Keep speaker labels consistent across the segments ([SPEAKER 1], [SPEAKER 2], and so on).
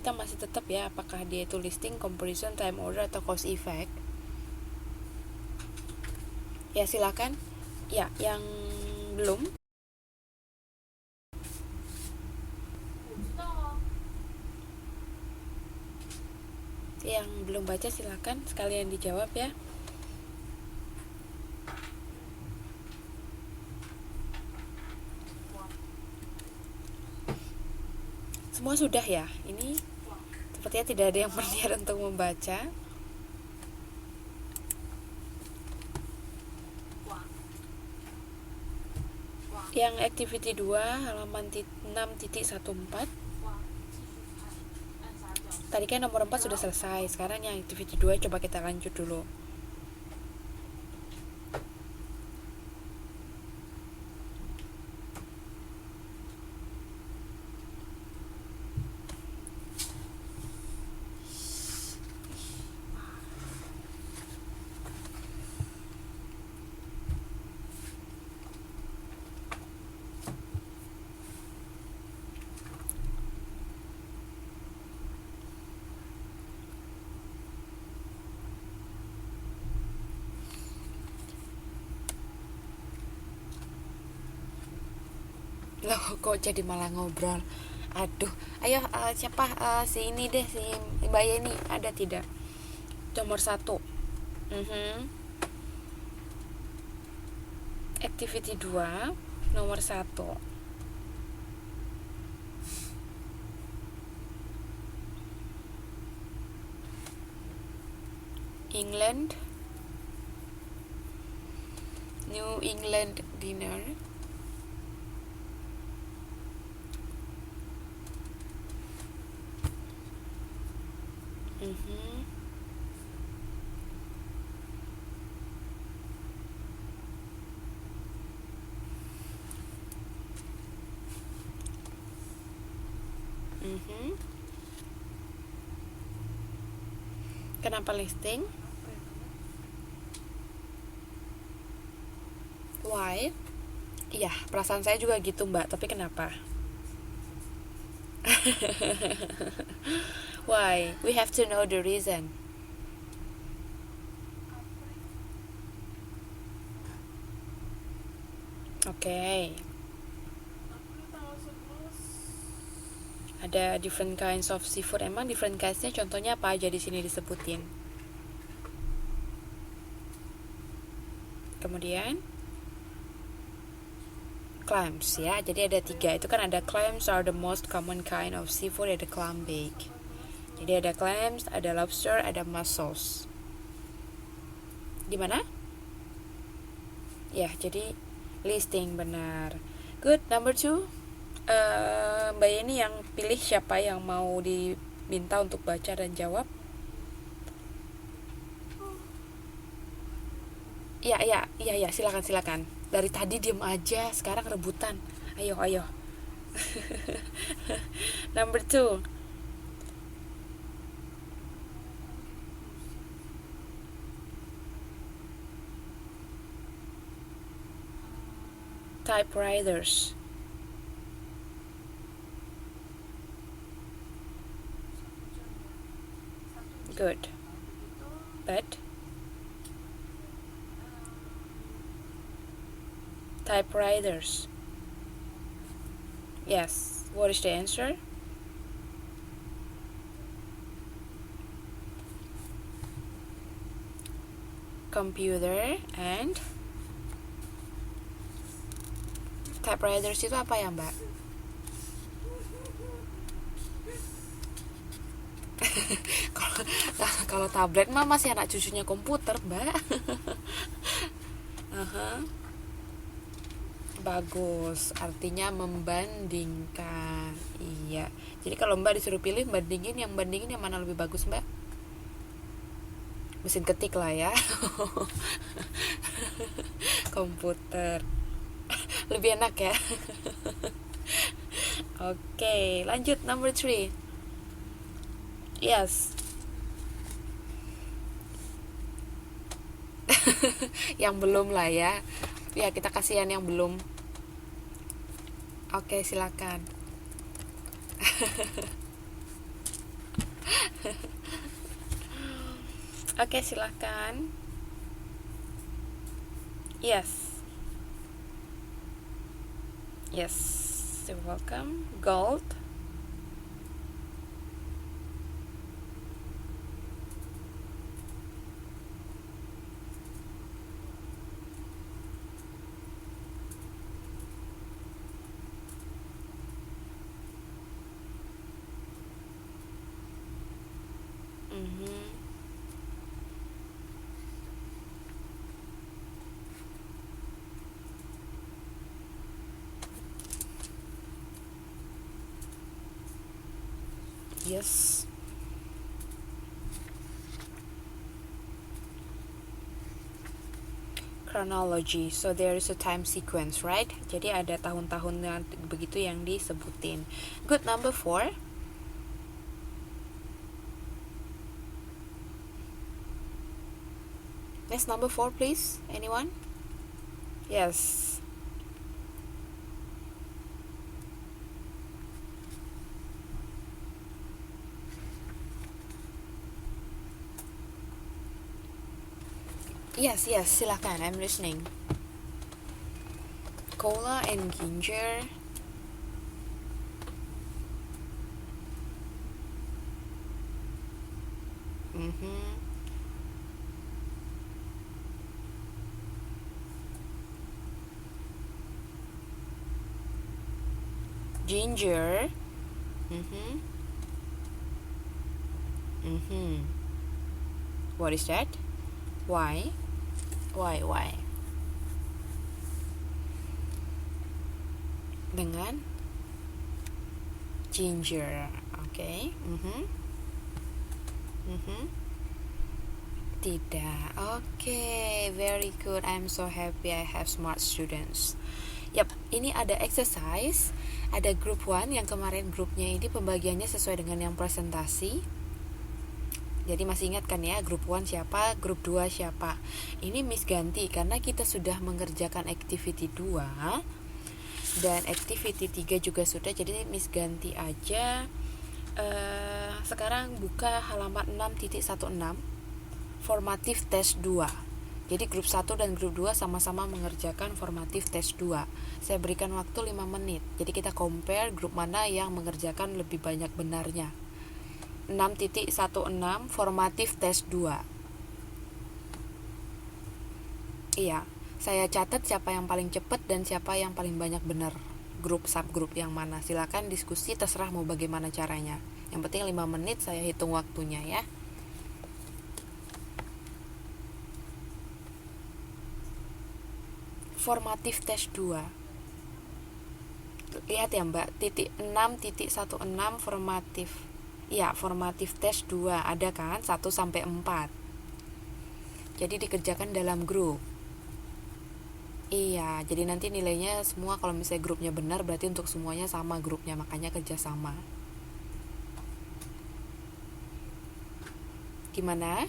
[SPEAKER 1] kita masih tetap ya, apakah dia itu listing, comparison, time order, atau cause effect. Ya silakan. Ya, yang belum. Yang belum baca silakan sekalian dijawab ya. Semua sudah ya. Ini sepertinya tidak ada yang berniat untuk membaca. Yang activity 2 halaman 6.14. Tadi kan nomor 4 sudah selesai. Sekarang yang activity 2 coba kita lanjut dulu. Loh, kok jadi malah ngobrol? Aduh, ayo siapa si ini deh, si Mbak Yeni, ada tidak? Nomor 1. Activity 2 nomor 1. England, New England dinner. Kenapa listing? Why? Iya, perasaan saya juga gitu Mbak, tapi kenapa? Why? We have to know the reason. Okay. Ada different kinds of seafood. Emang different kinds-nya contohnya apa aja di sini disebutin? Kemudian clams ya. Jadi ada 3. Itu kan ada clams are the most common kind of seafood, ada clam bake. Jadi ada clams, ada lobster, ada mussels. Gimana? Ya, jadi listing benar. Good, number 2. Mbak Yeni yang pilih siapa yang mau diminta untuk baca dan jawab. Iya, silakan. Dari tadi diem aja, sekarang rebutan. Ayo. Number 2. Typewriters. Good. But typewriters. Yes. What is the answer? Computer and typewriters itu apa ya Mbak? Kalau tablet mah masih anak cucunya komputer Mbak. Bagus, artinya membandingkan. Iya. Jadi kalau Mbak disuruh pilih bandingin yang mana lebih bagus Mbak? Mesin ketik lah ya. Komputer. Lebih enak ya. Oke, lanjut number 3. Yes. Yang belum lah ya. Ya, kita kasihan yang belum. Oke, silakan. Oke, silakan. Yes. Yes, you're welcome. Gold. Mm-hmm. Yes. Chronology. So there is a time sequence, right? Jadi ada tahun-tahun begitu yang disebutin. Good, number 4. Next, number 4, please. Anyone? Yes. Yes, silakan. I'm listening. Cola and ginger. Mm-hmm. Ginger. Mm-hmm. Mm-hmm. What is that? Why? Why? Dengan ginger. Okay. Mm-hmm. Mm-hmm. Tidak. Okay, very good. I'm so happy I have smart students. Yap, ini ada exercise. Ada group 1 yang kemarin grupnya ini pembagiannya sesuai dengan yang presentasi. Jadi masih ingat kan ya, group 1 siapa, group 2 siapa. Ini Miss ganti karena kita sudah mengerjakan activity 2 dan activity 3 juga sudah. Jadi Miss ganti aja. Sekarang buka halaman 6.16 formatif tes 2. Jadi grup 1 dan grup 2 sama-sama mengerjakan formatif tes 2. Saya berikan waktu 5 menit. Jadi kita compare grup mana yang mengerjakan lebih banyak benarnya. 6.16 formatif tes 2. Iya, saya catat siapa yang paling cepat dan siapa yang paling banyak benar. Grup subgrup yang mana. Silakan diskusi, terserah mau bagaimana caranya. Yang penting 5 menit saya hitung waktunya ya. Formatif tes 2. Lihat ya Mbak, titik 6.16 formatif. Ya, formatif tes 2 ada kan 1 sampai 4. Jadi dikerjakan dalam grup. Iya, jadi nanti nilainya semua kalau misalnya grupnya benar berarti untuk semuanya sama grupnya, makanya kerja sama. Gimana?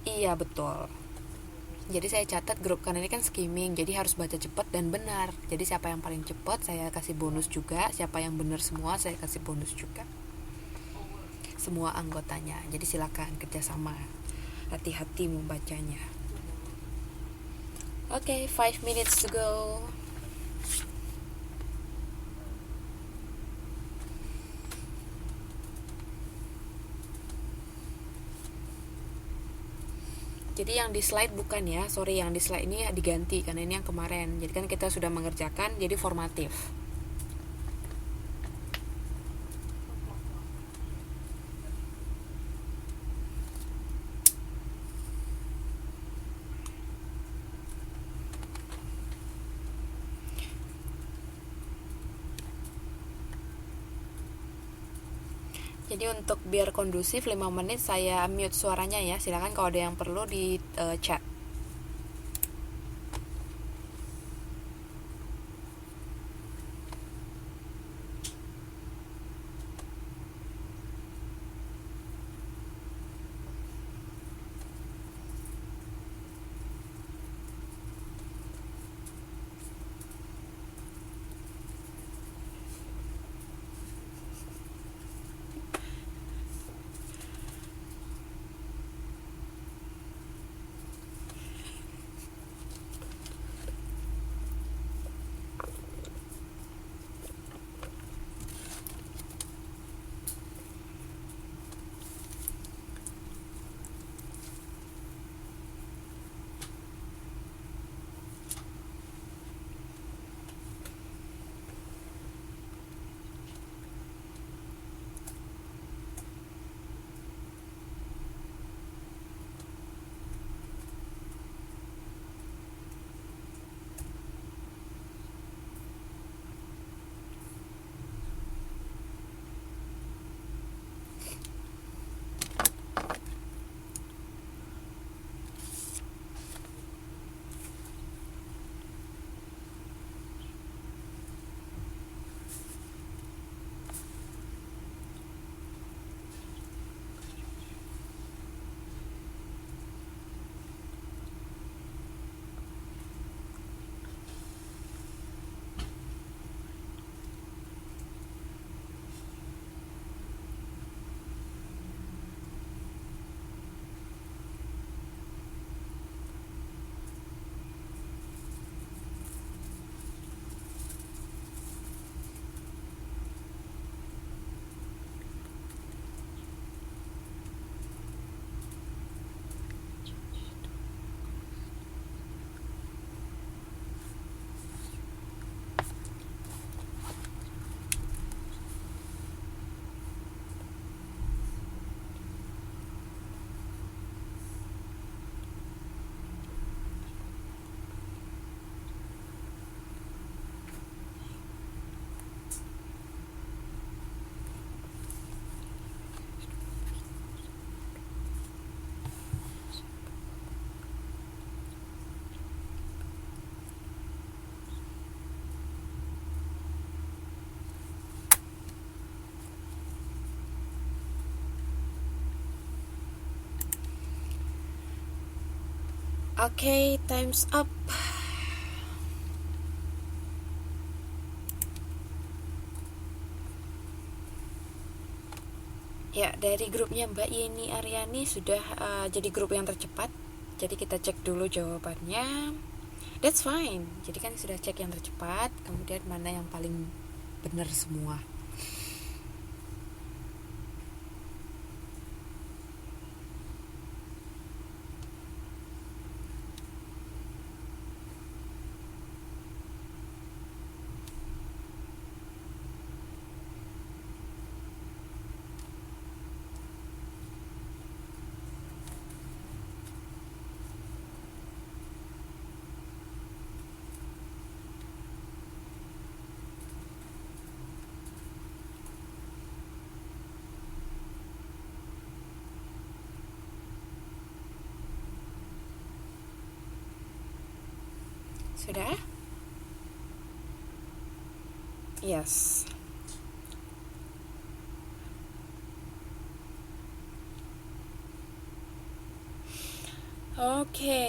[SPEAKER 1] Iya, betul. Jadi saya catat grup karena ini kan skimming, jadi harus baca cepat dan benar. Jadi siapa yang paling cepat saya kasih bonus juga, siapa yang benar semua saya kasih bonus juga. Semua anggotanya. Jadi silakan kerjasama. Hati-hati membacanya. Oke, 5 minutes to go. Jadi yang di slide bukan ya, sorry, yang di slide ini diganti karena ini yang kemarin. Jadi kan kita sudah mengerjakan, jadi formatif. Jadi untuk biar kondusif 5 menit saya mute suaranya ya. Silakan kalau ada yang perlu di chat. Okay, time's up. Ya, dari grupnya Mbak Yeni Aryani sudah jadi grup yang tercepat. Jadi kita cek dulu jawabannya. That's fine. Jadi kan sudah cek yang tercepat, kemudian mana yang paling benar semua. Sudah? Yes. Oke,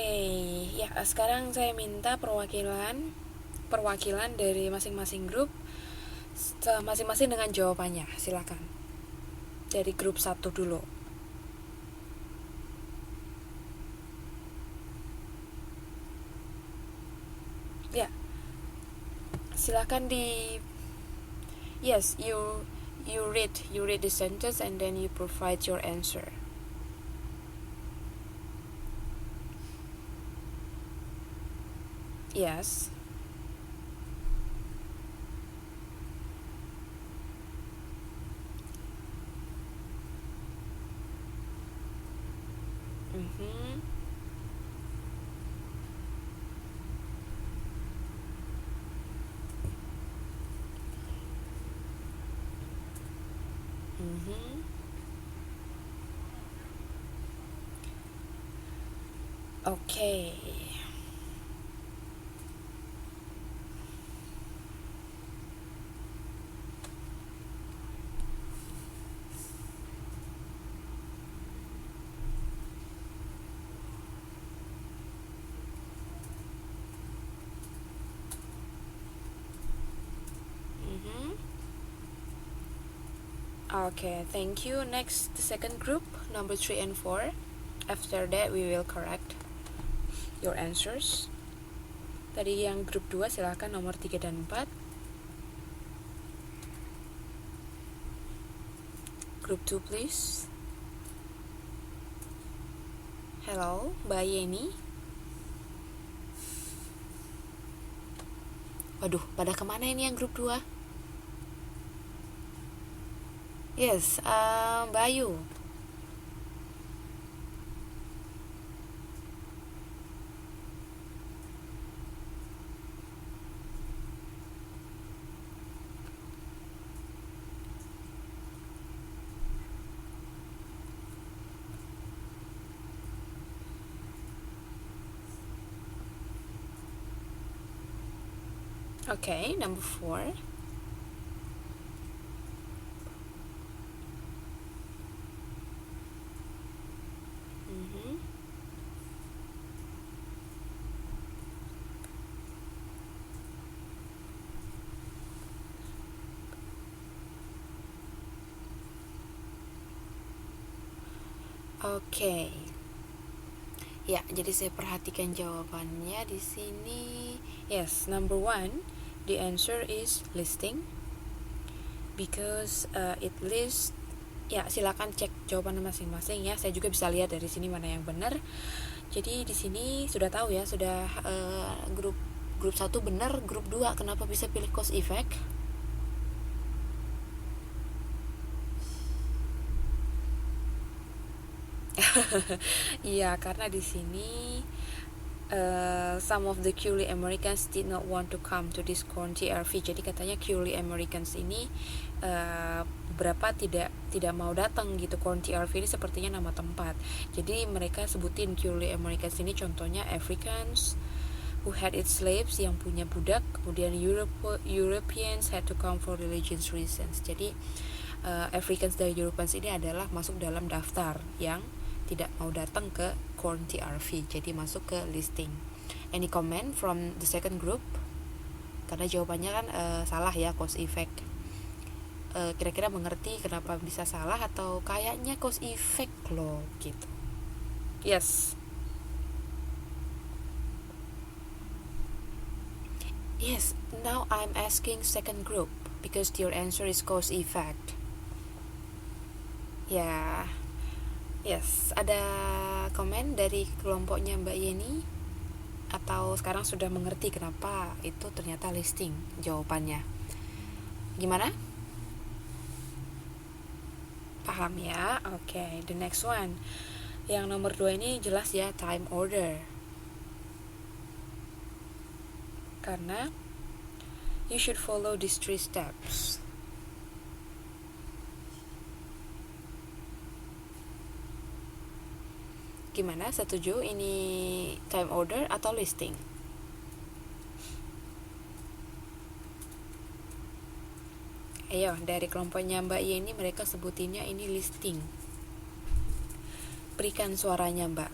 [SPEAKER 1] ya sekarang saya minta perwakilan dari masing-masing grup, masing-masing dengan jawabannya. Silakan. Dari grup 1 dulu. Ya, silakan di. Yes, you read the sentence and then you provide your answer. Yes. Mm-hmm. Mm-hmm. Okay. Mm-hmm. Okay, thank you. Next, the second group, number 3 and 4. After that, we will correct your answers. Tadi yang grup 2, silahkan nomor 3 dan 4. Group 2, please. Hello, Mbak Yeni. Waduh, pada kemana ini yang grup 2? Yes, Mbak Ayu. Okay, number 4. Mm-hmm. Okay. Ya, jadi saya perhatikan jawabannya di sini. Yes, number 1, the answer is listing. Because it lists. Ya, silakan cek jawaban masing-masing ya. Saya juga bisa lihat dari sini mana yang benar. Jadi di sini sudah tahu ya, sudah grup 1 benar, grup 2 kenapa bisa pilih cause effect? Iya, karena di sini some of the Curly Americans did not want to come to this corn TRV. Jadi katanya Curly Americans ini beberapa tidak mau datang gitu. Corn TRV ini sepertinya nama tempat. Jadi mereka sebutin Curly Americans ini contohnya Africans who had its slaves, yang punya budak, kemudian Europeans had to come for religious reasons. Jadi Africans dari Europeans ini adalah masuk dalam daftar yang tidak mau datang ke Corn TRV, jadi masuk ke listing. Any comment from the second group? Karena jawabannya kan salah ya, cause effect. Kira-kira mengerti kenapa bisa salah atau kayaknya cause effect loh gitu. Yes. Yes, now I'm asking second group because your answer is cause effect. Ya. Yes, ada komen dari kelompoknya Mbak Yeni? Atau sekarang sudah mengerti kenapa itu ternyata listing jawabannya? Gimana? Paham ya? Oke, the next one. Yang nomor 2 ini jelas ya, time order. Karena you should follow these 3 steps. Gimana? Setuju ini time order atau listing? Ayo, dari kelompoknya Mbak Yeni mereka sebutinnya ini listing. Berikan suaranya, Mbak.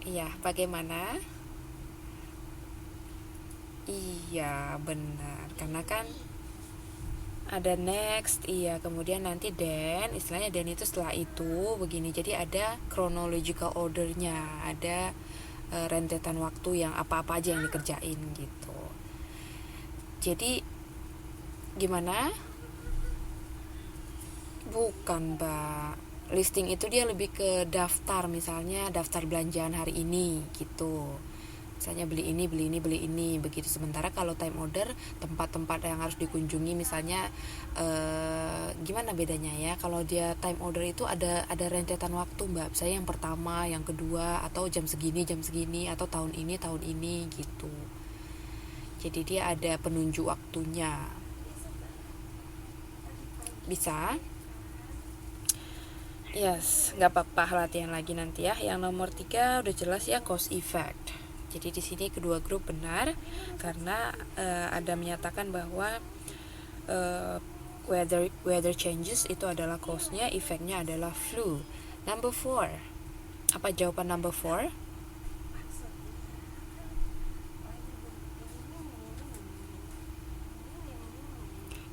[SPEAKER 1] Iya, bagaimana? Iya, benar. Karena kan ada next, iya, kemudian nanti then, istilahnya then itu setelah itu begini. Jadi ada chronological ordernya, ada rentetan waktu yang apa-apa aja yang dikerjain gitu. Jadi gimana? Bukan, Mbak. Listing itu dia lebih ke daftar, misalnya daftar belanjaan hari ini gitu. Misalnya beli ini, begitu. Sementara kalau time order, tempat-tempat yang harus dikunjungi, misalnya gimana bedanya ya? Kalau dia time order itu ada rentetan waktu, Mbak. Misalnya yang pertama, yang kedua, atau jam segini, atau tahun ini gitu. Jadi dia ada penunjuk waktunya. Bisa? Yes, nggak apa-apa, latihan lagi nanti ya. Yang nomor 3 udah jelas ya, cause effect. Jadi di sini kedua grup benar karena ada menyatakan bahwa weather changes itu adalah cause-nya, effect-nya adalah flu. Number 4. Apa jawaban number 4?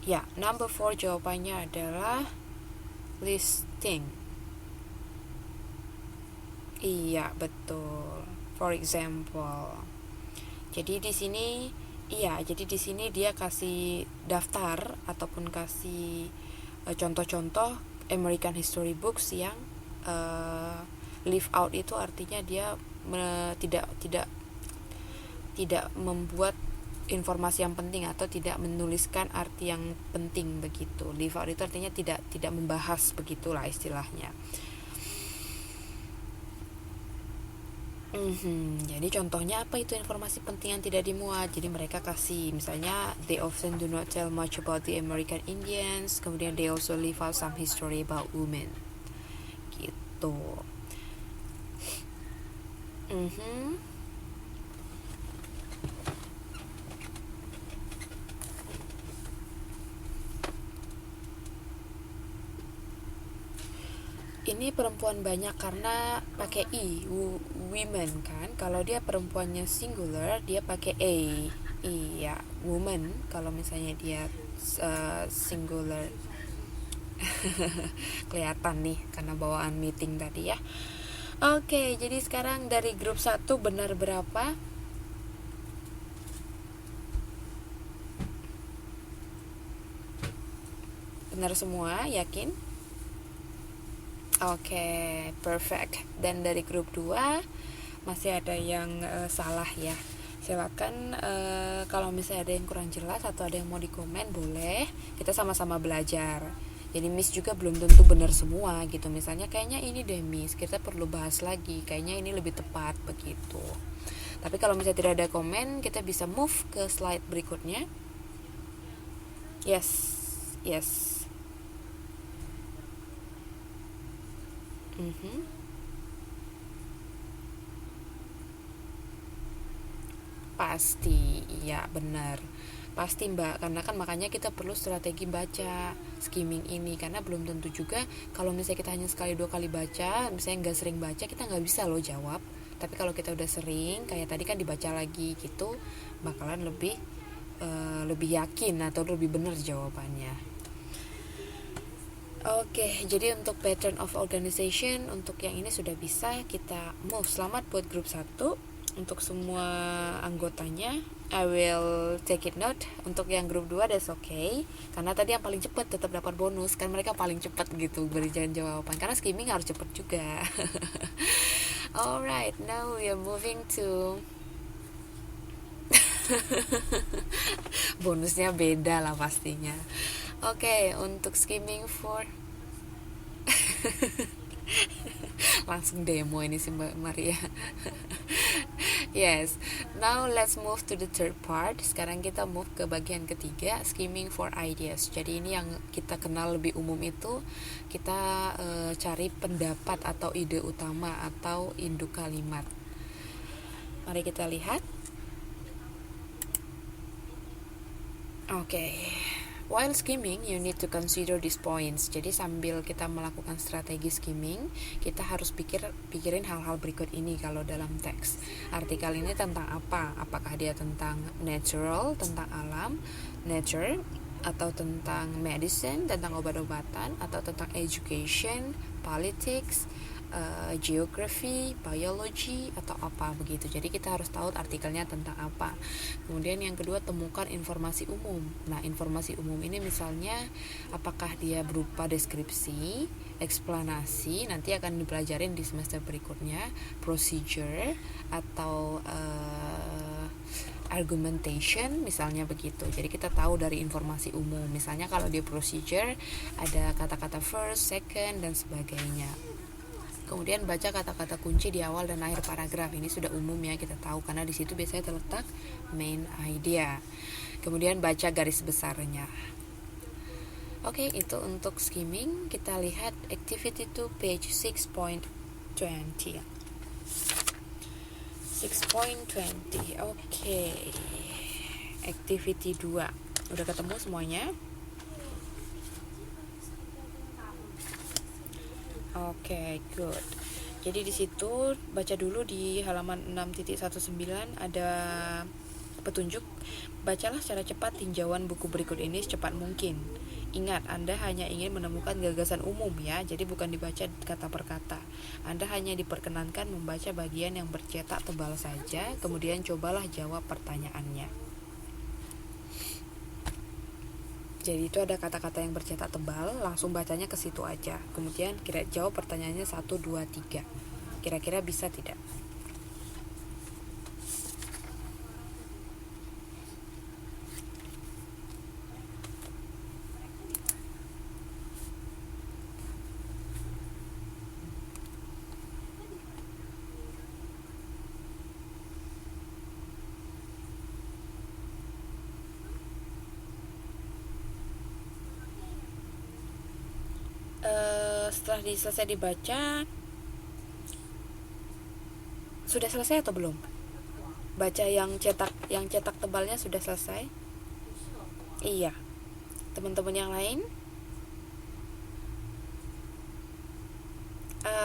[SPEAKER 1] Ya, number 4 jawabannya adalah listing. Iya, betul. For example. Jadi di sini dia kasih daftar ataupun kasih contoh-contoh American History books yang leave out itu artinya dia tidak membuat informasi yang penting atau tidak menuliskan arti yang penting begitu. Leave out itu artinya tidak membahas, begitulah istilahnya. Jadi contohnya apa itu informasi penting yang tidak dimuat? Jadi mereka kasih misalnya they often do not tell much about the American Indians, kemudian they also leave out some history about women. Gitu. Ini perempuan banyak karena pakai women kan. Kalau dia perempuannya singular dia pakai a. Iya, woman. Kalau misalnya dia singular. Kelihatan nih karena bawaan meeting tadi ya. Oke, jadi sekarang dari grup 1 benar berapa? Benar semua, yakin? Oke, perfect. Dan dari grup 2 masih ada yang salah ya. Silakan kalau misalnya ada yang kurang jelas atau ada yang mau dikomen boleh. Kita sama-sama belajar. Jadi Miss juga belum tentu benar semua gitu. Misalnya kayaknya ini deh Miss, kita perlu bahas lagi. Kayaknya ini lebih tepat begitu. Tapi kalau misalnya tidak ada komen, kita bisa move ke slide berikutnya. Yes, yes. Mhm. Pasti, iya benar. Pasti Mbak, karena kan makanya kita perlu strategi baca skimming ini, karena belum tentu juga kalau misalnya kita hanya sekali dua kali baca, misalnya nggak sering baca, kita nggak bisa loh jawab. Tapi kalau kita udah sering, kayak tadi kan dibaca lagi gitu, bakalan lebih yakin atau lebih benar jawabannya. Oke, jadi untuk pattern of organization untuk yang ini sudah bisa kita move. Selamat buat grup 1. Untuk semua anggotanya, I will take it note. Untuk yang grup 2 that's okay. Karena tadi yang paling cepat tetap dapat bonus, kan mereka paling cepat gitu berikan jawaban. Karena skimming harus cepat juga. Alright, now we are moving to bonusnya beda lah pastinya. Oke, untuk skimming for langsung demo ini sih Mbak Maria. Yes, now let's move to the third part. Sekarang kita move ke bagian ketiga, skimming for ideas. Jadi ini yang kita kenal lebih umum itu kita cari pendapat atau ide utama atau induk kalimat. Mari kita lihat. Oke. While skimming, you need to consider these points. Jadi sambil kita melakukan strategi skimming, kita harus pikirin hal-hal berikut ini kalau dalam teks. Artikel ini tentang apa? Apakah dia tentang natural, tentang alam, nature, atau tentang medicine, tentang obat-obatan, atau tentang education, politics, geography, biology, atau apa begitu. Jadi kita harus tahu artikelnya tentang apa. Kemudian yang kedua, temukan informasi umum. Nah, informasi umum ini misalnya apakah dia berupa deskripsi, eksplanasi, nanti akan dipelajarin di semester berikutnya, procedure, atau argumentation misalnya begitu. Jadi kita tahu dari informasi umum. Misalnya kalau di procedure ada kata-kata first, second, dan sebagainya. Kemudian baca kata-kata kunci di awal dan akhir paragraf. Ini sudah umum ya, kita tahu karena di situ biasanya terletak main idea. Kemudian baca garis besarnya. Oke, itu untuk skimming. Kita lihat activity 2 page 6.20. 6.20. Oke. Activity 2. Udah ketemu semuanya? Oke, good. Jadi di situ baca dulu di halaman 6.19 ada petunjuk. Bacalah secara cepat tinjauan buku berikut ini secepat mungkin. Ingat, Anda hanya ingin menemukan gagasan umum ya, jadi bukan dibaca kata per kata. Anda hanya diperkenankan membaca bagian yang bercetak tebal saja, kemudian cobalah jawab pertanyaannya. Jadi itu ada kata-kata yang bercetak tebal, langsung bacanya ke situ aja. Kemudian jawab pertanyaannya 1, 2, 3. Kira-kira bisa tidak? Setelah selesai dibaca, sudah selesai atau belum? Baca yang cetak tebalnya sudah selesai? Iya. Teman-teman yang lain?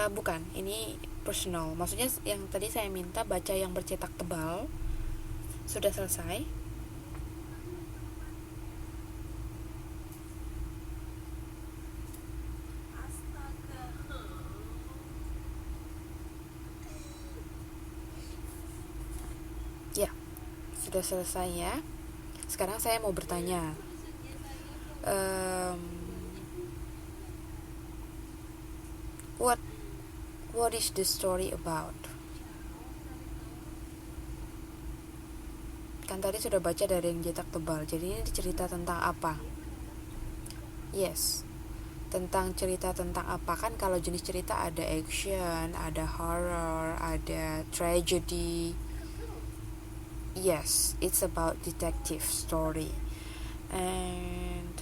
[SPEAKER 1] Bukan, ini personal. Maksudnya yang tadi saya minta baca yang bercetak tebal sudah selesai. Ya, sudah selesai ya. Sekarang saya mau bertanya. What is the story about? Kan tadi sudah baca dari yang cetak tebal. Jadi ini cerita tentang apa? Yes. Tentang cerita tentang apa? Kan kalau jenis cerita ada action, ada horror, ada tragedy. Yes, it's about detective story. And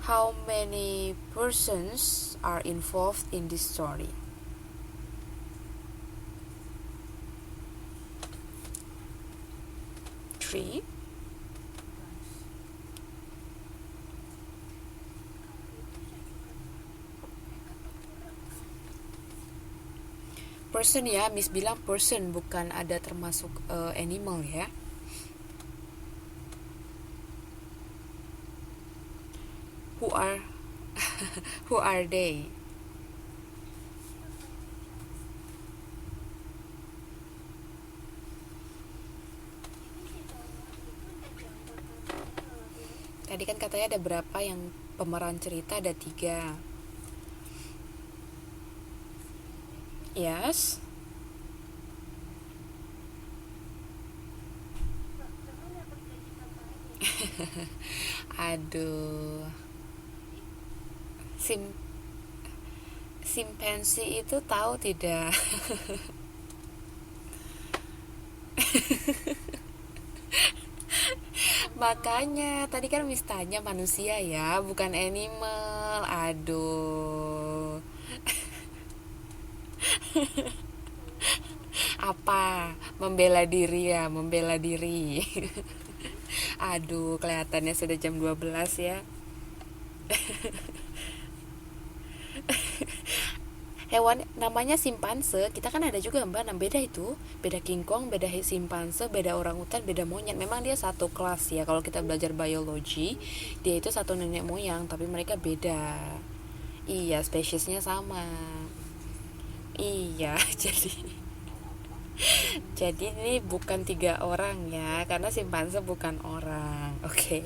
[SPEAKER 1] how many persons are involved in this story? Three. Person ya, Miss bilang person, bukan ada termasuk animal ya. Who are who are they? Tadi kan katanya ada berapa yang pemeran cerita, ada 3. Yes. Aduh. Simpansi itu tahu tidak? Makanya tadi kan Miss tanya manusia ya, bukan animal. Aduh. Apa? Membela diri ya, membela diri. Aduh, kelihatannya sudah jam 12 ya. Hewan namanya simpanse, kita kan ada juga mbak, beda itu, beda King Kong, beda simpanse, beda orangutan, beda monyet. Memang dia satu kelas ya, kalau kita belajar biologi dia itu satu nenek moyang, tapi mereka beda. Iya, spesiesnya sama. Iya. Jadi ini bukan 3 orang ya, karena simpanse bukan orang. Oke.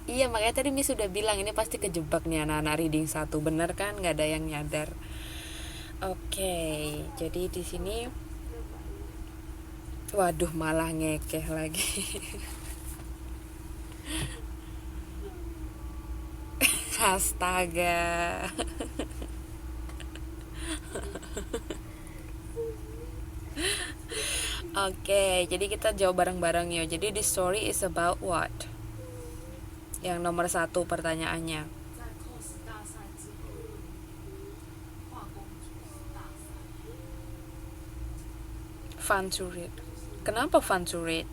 [SPEAKER 1] Iya, makanya tadi Miss sudah bilang ini pasti kejebak nih anak-anak reading 1, bener kan? Nggak ada yang nyadar. Oke, jadi di sini, waduh, malah ngekeh lagi. Astaga. Oke, jadi kita jawab bareng-bareng ya. Jadi this story is about what? Yang nomor 1 pertanyaannya. Fun to read. Kenapa fun to read?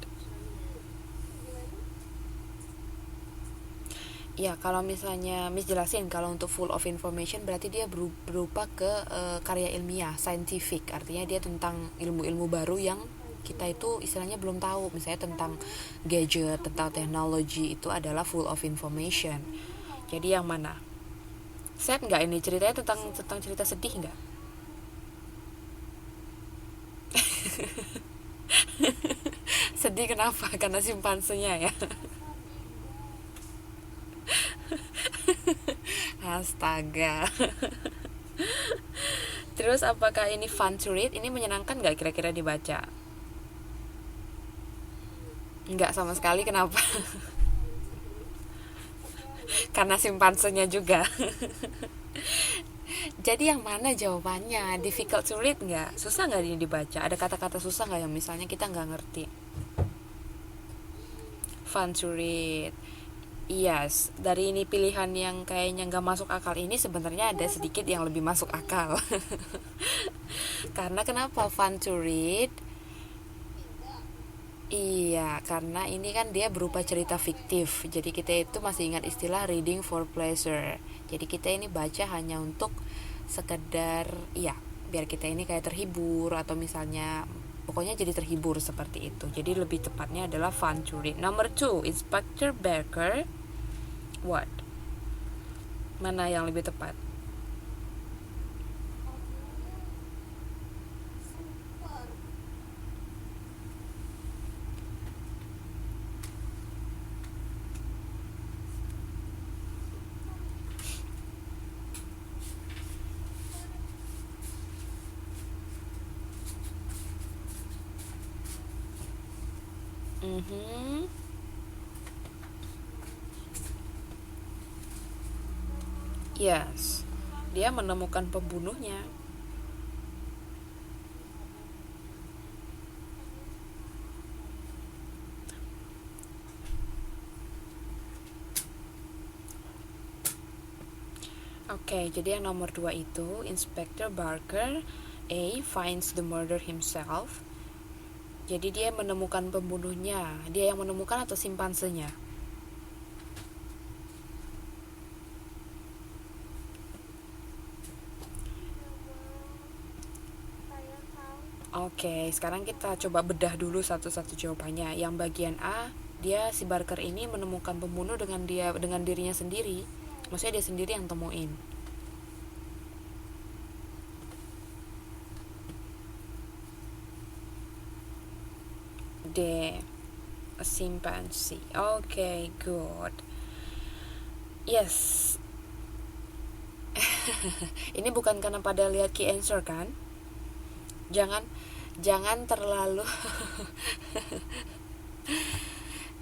[SPEAKER 1] Ya, kalau misalnya Miss jelasin, kalau untuk full of information berarti dia berupa ke karya ilmiah, scientific. Artinya dia tentang ilmu-ilmu baru yang kita itu istilahnya belum tahu. Misalnya tentang gadget, tentang teknologi, itu adalah full of information. Jadi yang mana? Sad nggak ini ceritanya, tentang cerita sedih nggak? Sedih kenapa? Karena simpansenya ya. Astaga. Terus apakah ini fun to read? Ini menyenangkan gak kira-kira dibaca? Enggak sama sekali, kenapa? Karena simpansenya juga. Jadi yang mana jawabannya? Difficult to read nggak? Susah nggak ini dibaca? Ada kata-kata susah nggak yang misalnya kita nggak ngerti? Fun to read. Yes, dari ini pilihan yang kayaknya nggak masuk akal ini sebenarnya ada sedikit yang lebih masuk akal. Karena kenapa fun to read? Iya, karena ini kan dia berupa cerita fiktif. Jadi kita itu masih ingat istilah reading for pleasure. Jadi kita ini baca hanya untuk sekedar, iya, biar kita ini kayak terhibur atau misalnya pokoknya jadi terhibur seperti itu. Jadi lebih tepatnya adalah fun to read. Number 2, Inspector Becker. What? Mana yang lebih tepat? Yes, dia menemukan pembunuhnya. Oke, jadi yang nomor 2 itu Inspector Barker A finds the murder himself. Jadi dia menemukan pembunuhnya. Dia yang menemukan atau simpansenya? Oke, sekarang kita coba bedah dulu satu-satu jawabannya. Yang bagian A, dia si Barker ini menemukan pembunuh dengan dirinya sendiri. Maksudnya dia sendiri yang temuin. D, a chimpanzee. Oke, good. Yes. Ini bukan karena pada lihat key answer kan? Jangan terlalu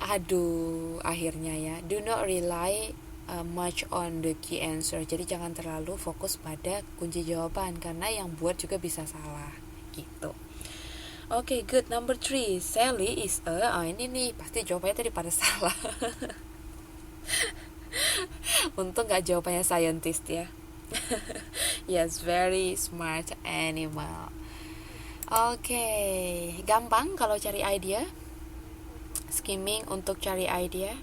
[SPEAKER 1] aduh, akhirnya ya. Do not rely much on the key answer. Jadi jangan terlalu fokus pada kunci jawaban karena yang buat juga bisa salah gitu. Oke, good. Number 3, Sally is a ini nih pasti jawabannya tadi pada salah. Untung gak jawabannya scientist ya. Yes, very smart animal. Oke, gampang kalau cari idea. Skimming untuk cari idea.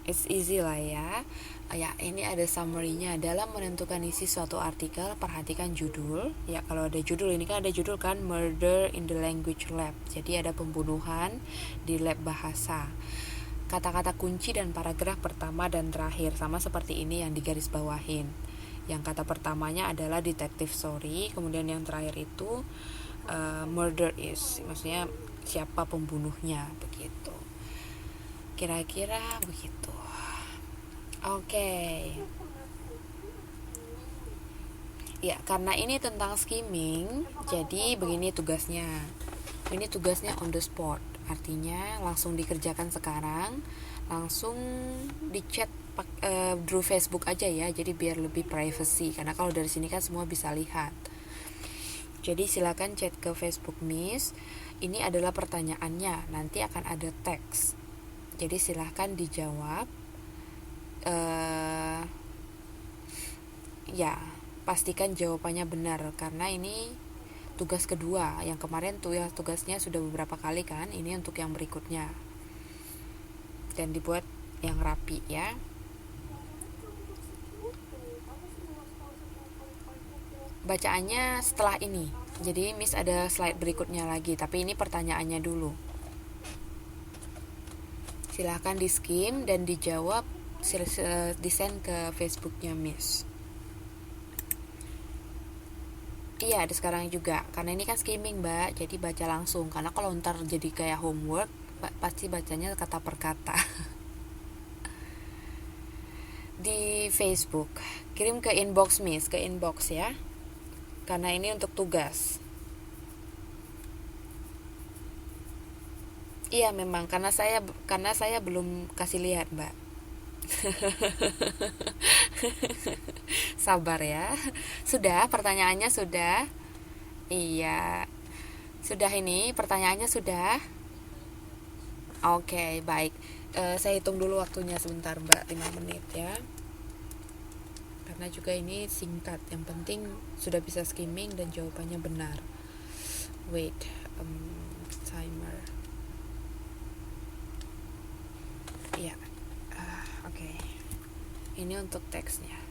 [SPEAKER 1] It's easy lah ya. Ya, ini ada summary-nya. Dalam menentukan isi suatu artikel, perhatikan judul. Ya, kalau ada judul, ini kan ada judul kan, Murder in the Language Lab. Jadi ada pembunuhan di lab bahasa. Kata-kata kunci dan paragraf pertama dan terakhir sama seperti ini yang digaris bawahin. Yang kata pertamanya adalah detective story, kemudian yang terakhir itu murder is, maksudnya siapa pembunuhnya begitu. Kira-kira begitu. Oke. Ya, karena ini tentang skimming, jadi begini tugasnya. Ini tugasnya on the spot, artinya langsung dikerjakan sekarang, langsung di chat through Facebook aja ya, jadi biar lebih privacy, karena kalau dari sini kan semua bisa lihat. Jadi silakan chat ke Facebook Miss. Ini adalah pertanyaannya, nanti akan ada teks. Jadi silakan dijawab. Ya, pastikan jawabannya benar karena ini tugas kedua. Yang kemarin tuh ya tugasnya sudah beberapa kali kan, ini untuk yang berikutnya. Dan dibuat yang rapi ya. Bacaannya setelah ini. Jadi Miss ada slide berikutnya lagi, tapi ini pertanyaannya dulu. Silahkan di skim dan dijawab, di-send ke Facebooknya Miss. Iya, ada sekarang juga. Karena ini kan skimming, Mbak. Jadi baca langsung. Karena kalau ntar jadi kayak homework, pasti bacanya kata per kata. Di Facebook. Kirim ke inbox Miss, ke inbox ya. Karena ini untuk tugas. Iya, memang karena saya belum kasih lihat, Mbak. Sabar ya. Sudah, pertanyaannya sudah. Iya. Sudah ini, pertanyaannya sudah. Oke, baik. Saya hitung dulu waktunya sebentar, Mbak, 5 menit ya. Karena juga ini singkat. Yang penting sudah bisa skimming dan jawabannya benar. Wait, timer. Iya. Oke. Ini untuk teksnya.